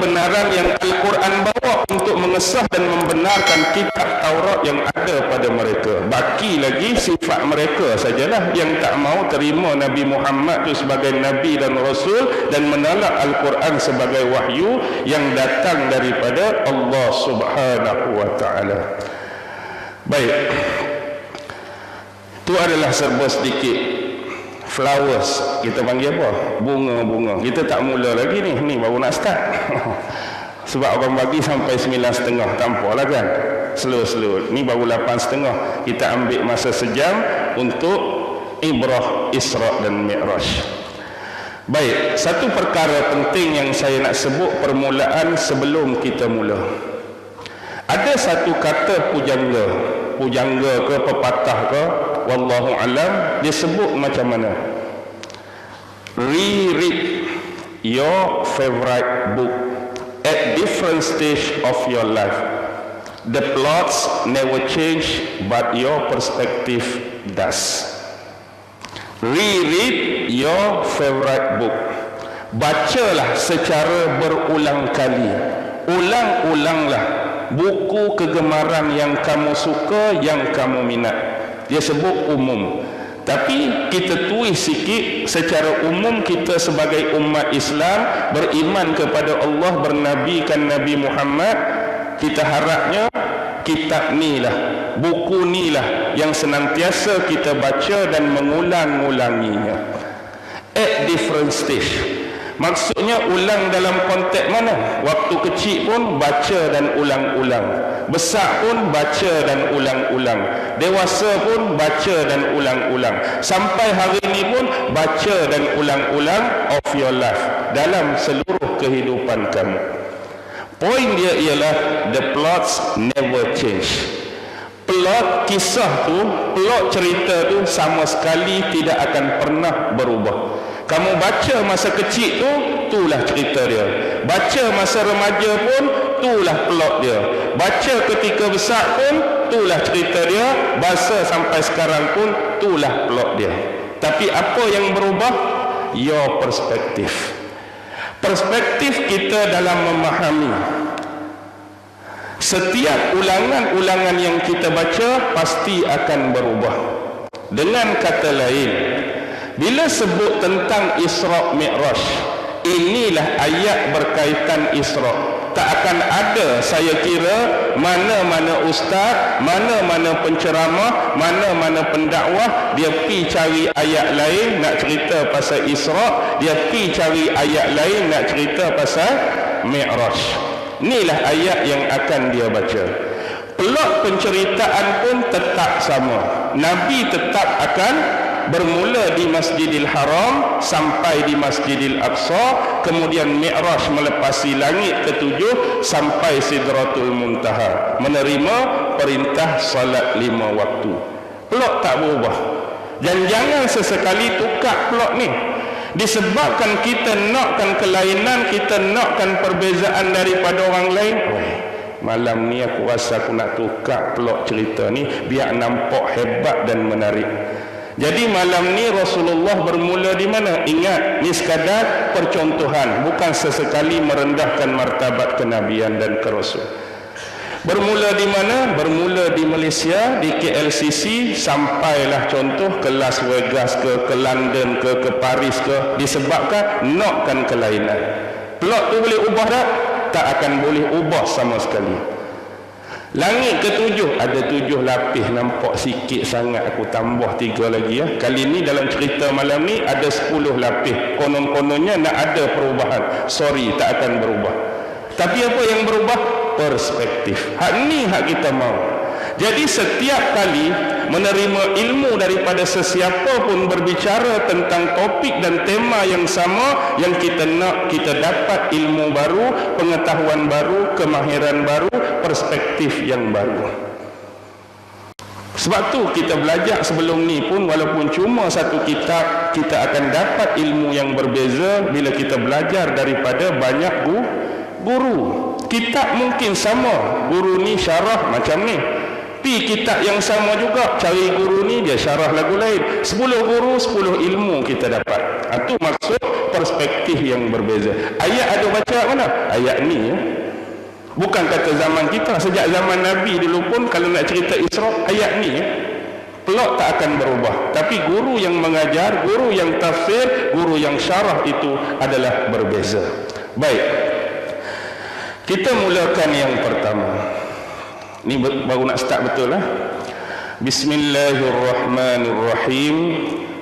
kebenaran yang Al-Quran bawa untuk mengesah dan membenarkan kitab Taurat yang ada pada mereka. Baki lagi sifat mereka sajalah yang tak mau terima Nabi Muhammad itu sebagai Nabi dan Rasul dan menolak Al-Quran sebagai wahyu yang datang daripada Allah Subhanahu wa ta'ala. Baik, itu adalah serba sedikit flowers, kita panggil apa? Bunga-bunga. Kita tak mula lagi ni baru nak start. Sebab orang bagi sampai 9.30, tampaklah kan? Slow. Ni baru 8.30. Kita ambil masa sejam untuk ibrah Isra dan Mi'raj. Baik, satu perkara penting yang saya nak sebut permulaan sebelum kita mula. Ada satu kata pujangga ke pepatah ke, wallahu alam, dia sebut macam mana? Reread your favorite book at different stage of your life. The plots never change, but your perspective does. Reread your favorite book. Bacalah secara berulang kali. Ulang-ulanglah buku kegemaran yang kamu suka, yang kamu minat. Dia sebut umum, tapi kita tulis sikit. Secara umum kita sebagai umat Islam beriman kepada Allah, bernabikan Nabi Muhammad, kita harapnya kitab ni lah, buku ni lah yang senantiasa kita baca dan mengulang-ulanginya at different stage. Maksudnya ulang dalam konteks mana? Waktu kecil pun baca dan ulang-ulang, besar pun baca dan ulang-ulang, dewasa pun baca dan ulang-ulang, sampai hari ini pun baca dan ulang-ulang of your life, dalam seluruh kehidupan kamu. Poin dia ialah the plots never change. Plot kisah tu, plot cerita tu sama sekali tidak akan pernah berubah. Kamu baca masa kecil tu, itulah cerita dia. Baca masa remaja pun, itulah plot dia. Baca ketika besar pun, itulah cerita dia. Bahasa sampai sekarang pun, itulah plot dia. Tapi apa yang berubah? Your perspective. Perspektif kita dalam memahami. Setiap ulangan-ulangan yang kita baca pasti akan berubah. Dengan kata lain, bila sebut tentang Isra Mi'raj, inilah ayat berkaitan Isra. Tak akan ada, saya kira, mana-mana ustaz, mana-mana penceramah, mana-mana pendakwah, dia pi cari ayat lain nak cerita pasal Isra, dia pi cari ayat lain nak cerita pasal Mi'raj. Inilah ayat yang akan dia baca. Plot penceritaan pun tetap sama. Nabi tetap akan bermula di Masjidil Haram sampai di Masjidil Aqsa, kemudian Mi'raj melepasi langit ketujuh sampai Sidratul Muntaha, menerima perintah salat 5 waktu. Plot tak berubah. Dan jangan sesekali tukar plot ni. Disebabkan kita nakkan kelainan, kita nakkan perbezaan daripada orang lain. Malam ni aku rasa aku nak tukar plot cerita ni biar nampak hebat dan menarik. Jadi malam ni Rasulullah bermula di mana? Ingat, ni sekadar percontohan, bukan sesekali merendahkan martabat kenabian dan kerasul. Bermula di mana? Bermula di Malaysia, di KLCC, sampailah contoh ke Las Vegas ke London ke Paris ke, disebabkan nakkan kelainan. Plot tu boleh ubah tak? Tak akan boleh ubah sama sekali. Langit ketujuh, ada 7 lapis, nampak sikit sangat, aku tambah 3 lagi ya. Kali ni dalam cerita malam ni ada 10 lapis. Konon-kononnya nak ada perubahan. Sorry, tak akan berubah. Tapi apa yang berubah? Perspektif. Hak ni hak kita mau. Jadi setiap kali menerima ilmu daripada sesiapa pun berbicara tentang topik dan tema yang sama, yang kita nak, kita dapat ilmu baru, pengetahuan baru, kemahiran baru, perspektif yang baru. Sebab tu kita belajar sebelum ni pun, walaupun cuma satu kitab, kita akan dapat ilmu yang berbeza bila kita belajar daripada banyak guru. Kitab mungkin sama, guru ni syarah macam ni, pi kitab yang sama juga, cari guru ni dia syarah lagu lain. 10 guru 10 ilmu kita dapat. Itu maksud perspektif yang berbeza. Ayat ada baca mana? Ayat ni ya. Bukan kata zaman kita, sejak zaman Nabi dulu pun kalau nak cerita Isra, ayat ni ya. Plot tak akan berubah. Tapi guru yang mengajar, guru yang tafsir, guru yang syarah itu adalah berbeza. Baik. Kita mulakan yang pertama. Ni baru nak start betul lah. Bismillahirrahmanirrahim.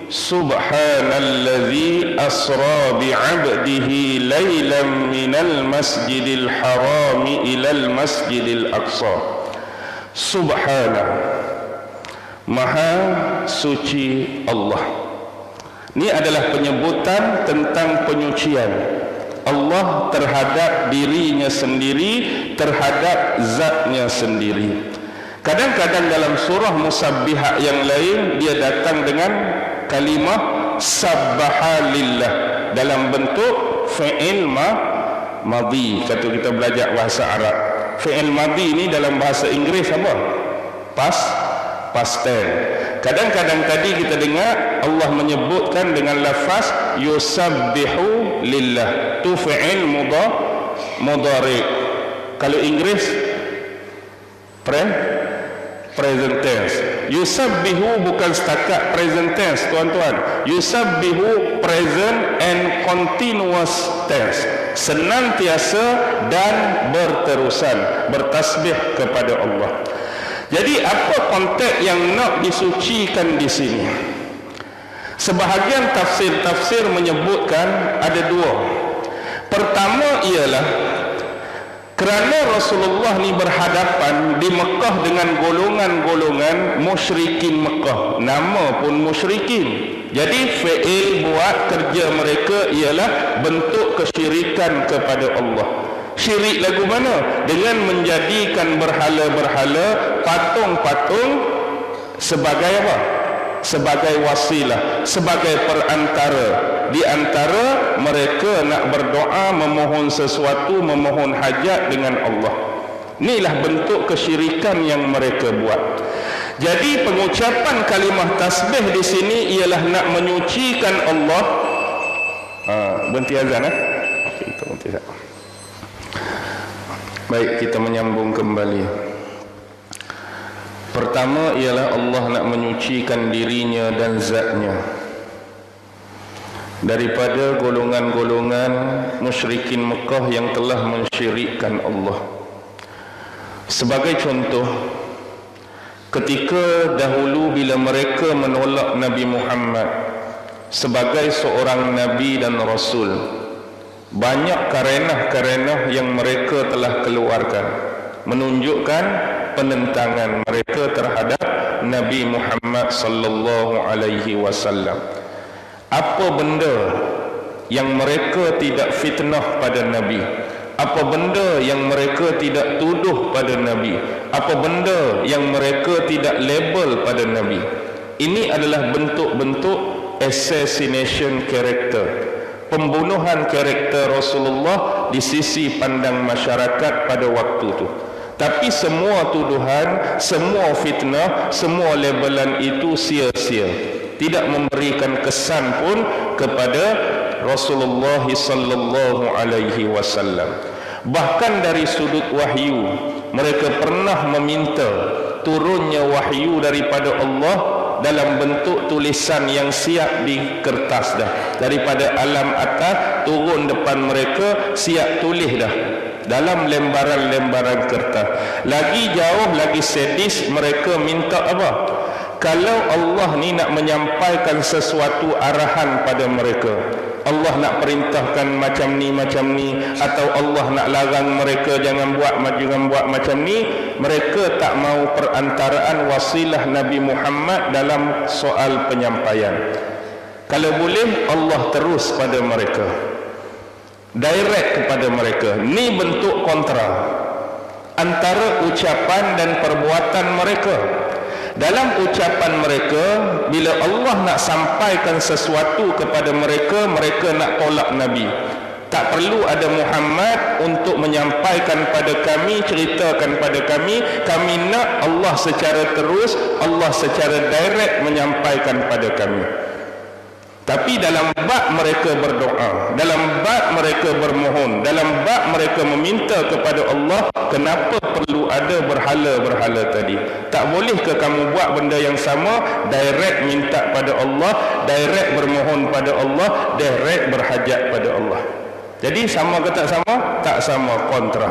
Subhanalladzi asra bi'abdihi laylan minal masjidil harami ilal masjidil aqsa. Subhana, Maha suci Allah. Ini adalah penyebutan tentang penyucian Allah terhadap dirinya sendiri, terhadap zatnya sendiri. Kadang-kadang dalam surah Musabbihat yang lain dia datang dengan kalimah sabbaha lillah dalam bentuk fi'il madhi. Kata kita belajar bahasa Arab, fi'il madhi ni dalam bahasa Inggeris apa? Past tense. Kadang-kadang tadi kita dengar Allah menyebutkan dengan lafaz yusabbihu lillah, tu fi'il mudhari. Kalau Inggeris present tense. Yusabbihu bukan setakat present tense tuan-tuan. Yusabbihu present and continuous tense, senantiasa dan berterusan bertasbih kepada Allah. Jadi apa konteks yang nak disucikan di sini? Sebahagian tafsir menyebutkan ada dua. Pertama ialah kerana Rasulullah ni berhadapan di Mekah dengan golongan-golongan musyrikin Mekah, nama pun musyrikin. Jadi fi'il buat kerja mereka ialah bentuk kesyirikan kepada Allah. Syirik lagu mana? Dengan menjadikan berhala-berhala, patung-patung sebagai apa? Sebagai wasilah, sebagai perantara. Di antara mereka nak berdoa, memohon sesuatu, memohon hajat dengan Allah. Inilah bentuk kesyirikan yang mereka buat. Jadi pengucapan kalimah tasbih di sini ialah nak menyucikan Allah. Berhenti azan eh? Okey, kita berhenti azan. Baik, kita menyambung kembali. Pertama ialah Allah nak menyucikan dirinya dan zatnya daripada golongan-golongan musyrikin Mekah yang telah mensyirikkan Allah. Sebagai contoh, ketika dahulu bila mereka menolak Nabi Muhammad sebagai seorang Nabi dan Rasul, banyak karenah-karenah yang mereka telah keluarkan menunjukkan penentangan mereka terhadap Nabi Muhammad sallallahu alaihi wasallam. Apa benda yang mereka tidak fitnah pada Nabi? Apa benda yang mereka tidak tuduh pada Nabi? Apa benda yang mereka tidak label pada Nabi? Ini adalah bentuk-bentuk assassination character, pembunuhan karakter Rasulullah di sisi pandang masyarakat pada waktu itu. Tapi semua tuduhan, semua fitnah, semua labelan itu sia-sia, tidak memberikan kesan pun kepada Rasulullah sallallahu alaihi wasallam. Bahkan dari sudut wahyu, mereka pernah meminta turunnya wahyu daripada Allah dalam bentuk tulisan yang siap di kertas dah, daripada alam atas turun depan mereka, siap tulis dah dalam lembaran-lembaran kertas. Lagi jauh, lagi sadis, mereka minta apa? Kalau Allah ni nak menyampaikan sesuatu arahan pada mereka, Allah nak perintahkan macam ni, atau Allah nak larang mereka jangan buat macam ni, mereka tak mau perantaraan wasilah Nabi Muhammad dalam soal penyampaian. Kalau boleh, Allah terus pada mereka, direct kepada mereka. Ni bentuk kontra antara ucapan dan perbuatan mereka. Dalam ucapan mereka, bila Allah nak sampaikan sesuatu kepada mereka, mereka nak tolak Nabi. Tak perlu ada Muhammad untuk menyampaikan pada kami, ceritakan pada kami. Kami nak Allah secara terus, Allah secara direct menyampaikan pada kami. Tapi dalam bab mereka berdoa, dalam bab mereka bermohon, dalam bab mereka meminta kepada Allah, kenapa perlu ada berhala-berhala tadi? Tak boleh ke kamu buat benda yang sama, direct minta pada Allah, direct bermohon pada Allah, direct berhajat pada Allah? Jadi sama ke tak sama? Tak sama, kontra.